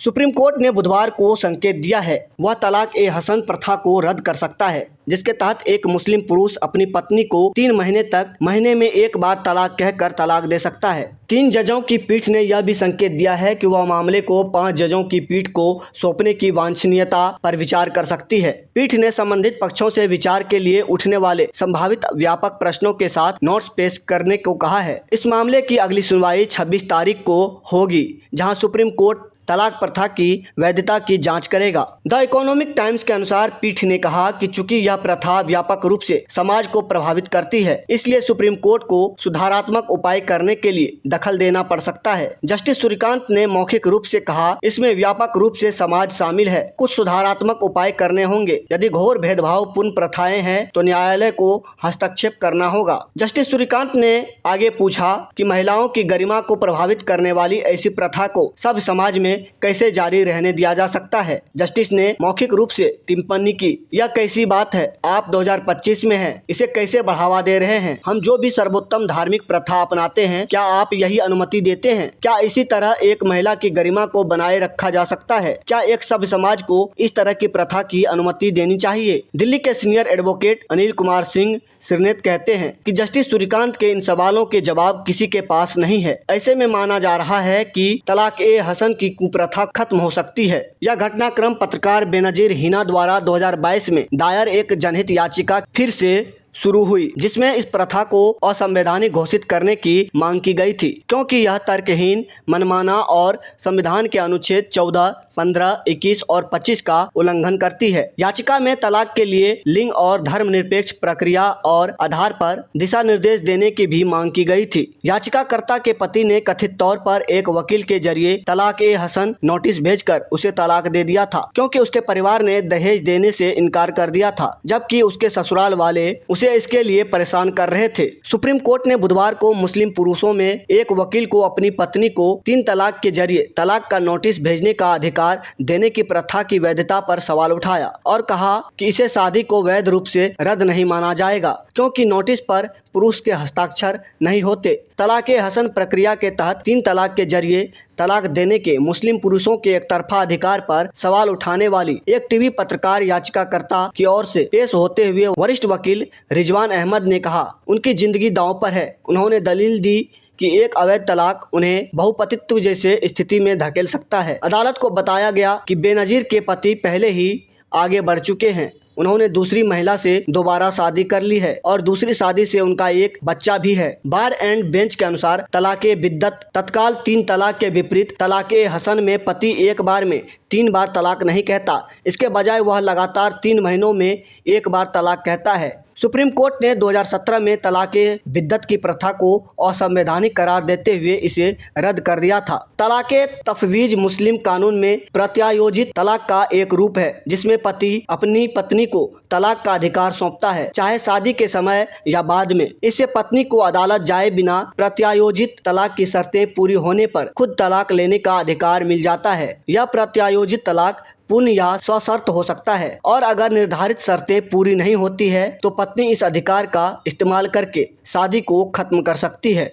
Supreme court ने बुधवार को संकेत दिया है वह तलाक ए हसन प्रथा को रद्द कर सकता है, जिसके तहत एक मुस्लिम पुरुष अपनी पत्नी को 3 महीने तक महीने में एक बार तलाक कहकर तलाक दे सकता है। 3 जजों की पीठ ने यह भी संकेत दिया है कि वह मामले को 5 जजों की पीठ को सौंपने की वांछनीयता पर विचार कर सकती है। पीठ ने संबंधित पक्षों से विचार के लिए उठने वाले संभावित व्यापक प्रश्नों के साथ नोट्स पेश करने को कहा है। इस मामले की अगली सुनवाई 26 तारीख को होगी, जहां सुप्रीम कोर्ट तलाक प्रथा की वैधता की जांच करेगा। द इकोनॉमिक टाइम्स के अनुसार पीठ ने कहा कि चूंकि यह प्रथा व्यापक रूप से समाज को प्रभावित करती है, इसलिए सुप्रीम कोर्ट को सुधारात्मक उपाय करने के लिए दखल देना पड़ सकता है। जस्टिस सूर्यकांत ने मौखिक रूप से कहा, इसमें व्यापक रूप से समाज शामिल है, कुछ सुधारात्मक उपाय करने होंगे। यदि घोर भेदभावपूर्ण प्रथाएं हैं तो न्यायालय को हस्तक्षेप करना होगा। जस्टिस सूर्यकांत ने आगे पूछा कि महिलाओं की गरिमा को प्रभावित करने वाली ऐसी प्रथा को सब समाज में कैसे जारी रहने दिया जा सकता है। जस्टिस ने मौखिक रूप से टिप्पणी की, यह कैसी बात है, आप 2025 में हैं, इसे कैसे बढ़ावा दे रहे हैं। हम जो भी सर्वोत्तम धार्मिक प्रथा अपनाते हैं, क्या आप यही अनुमति देते हैं? क्या इसी तरह एक महिला की गरिमा को बनाए रखा जा सकता है? क्या एक सभ्य समाज को इस तरह की प्रथा की अनुमति देनी चाहिए? दिल्ली के सीनियर एडवोकेट अनिल कुमार सिंह सिरनेत कहते हैं कि जस्टिस सूर्यकांत के इन सवालों के जवाब किसी के पास नहीं है। ऐसे में माना जा रहा है कि तलाक ए हसन की कुप्रथा खत्म हो सकती है। यह घटनाक्रम पत्रकार बेनजीर हिना द्वारा 2022 में दायर एक जनहित याचिका फिर से शुरू हुई, जिसमें इस प्रथा को असंवैधानिक घोषित करने की मांग की गई थी, क्योंकि यह तर्कहीन, मनमाना और संविधान के अनुच्छेद 14, 15, 21 और 25 का उल्लंघन करती है। याचिका में तलाक के लिए लिंग और धर्मनिरपेक्ष प्रक्रिया और आधार पर दिशा निर्देश देने की भी मांग की गई थी। याचिकाकर्ता के पति ने कथित तौर पर एक वकील के जरिए तलाक ए हसन नोटिस भेजकर उसे तलाक दे दिया था, क्योंकि उसके परिवार ने दहेज देने से इनकार कर दिया था, जबकि उसके ससुराल वाले उसे इसके लिए परेशान कर रहे थे। सुप्रीम कोर्ट ने बुधवार को मुस्लिम पुरुषों में एक वकील को अपनी पत्नी को 3 तलाक के जरिए तलाक का नोटिस भेजने का अधिकार देने की प्रथा की वैधता पर सवाल उठाया और कहा कि इसे शादी को वैध रूप से रद्द नहीं माना जाएगा, क्योंकि नोटिस पर पुरुष के हस्ताक्षर नहीं होते। तलाक ए हसन प्रक्रिया के तहत 3 तलाक के जरिए तलाक देने के मुस्लिम पुरुषों के एकतरफा अधिकार पर सवाल उठाने वाली एक टीवी पत्रकार याचिकाकर्ता की ओर से पेश होते हुए वरिष्ठ वकील रिजवान अहमद ने कहा, उनकी जिंदगी दांव पर है। उन्होंने दलील दी कि एक अवैध तलाक उन्हें बहुपतित्व जैसे स्थिति में धकेल सकता है। अदालत को बताया गया कि बेनजीर के पति पहले ही आगे बढ़ चुके हैं। उन्होंने दूसरी महिला से दोबारा शादी कर ली है और दूसरी शादी से उनका एक बच्चा भी है। बार एंड बेंच के अनुसार तलाक ए बिद्दत तत्काल 3 तलाक के विपरीत तलाक ए हसन में पति एक बार में 3 बार तलाक नहीं कहता, इसके बजाय वह लगातार 3 महीनों में एक बार तलाक कहता है। सुप्रीम कोर्ट ने 2017 में तलाक ए बिद्दत की प्रथा को असंवैधानिक करार देते हुए इसे रद्द कर दिया था। तलाक ए तफवीज मुस्लिम कानून में प्रत्यायोजित तलाक का एक रूप है, जिसमें पति अपनी पत्नी को तलाक का अधिकार सौंपता है, चाहे शादी के समय या बाद में। इससे पत्नी को अदालत जाए बिना प्रत्यायोजित तलाक की शर्तें पूरी होने पर खुद तलाक लेने का अधिकार मिल जाता है। यह प्रत्यायोजित तलाक पूर्ण या सशर्त हो सकता है और अगर निर्धारित शर्तें पूरी नहीं होती है तो पत्नी इस अधिकार का इस्तेमाल करके शादी को खत्म कर सकती है।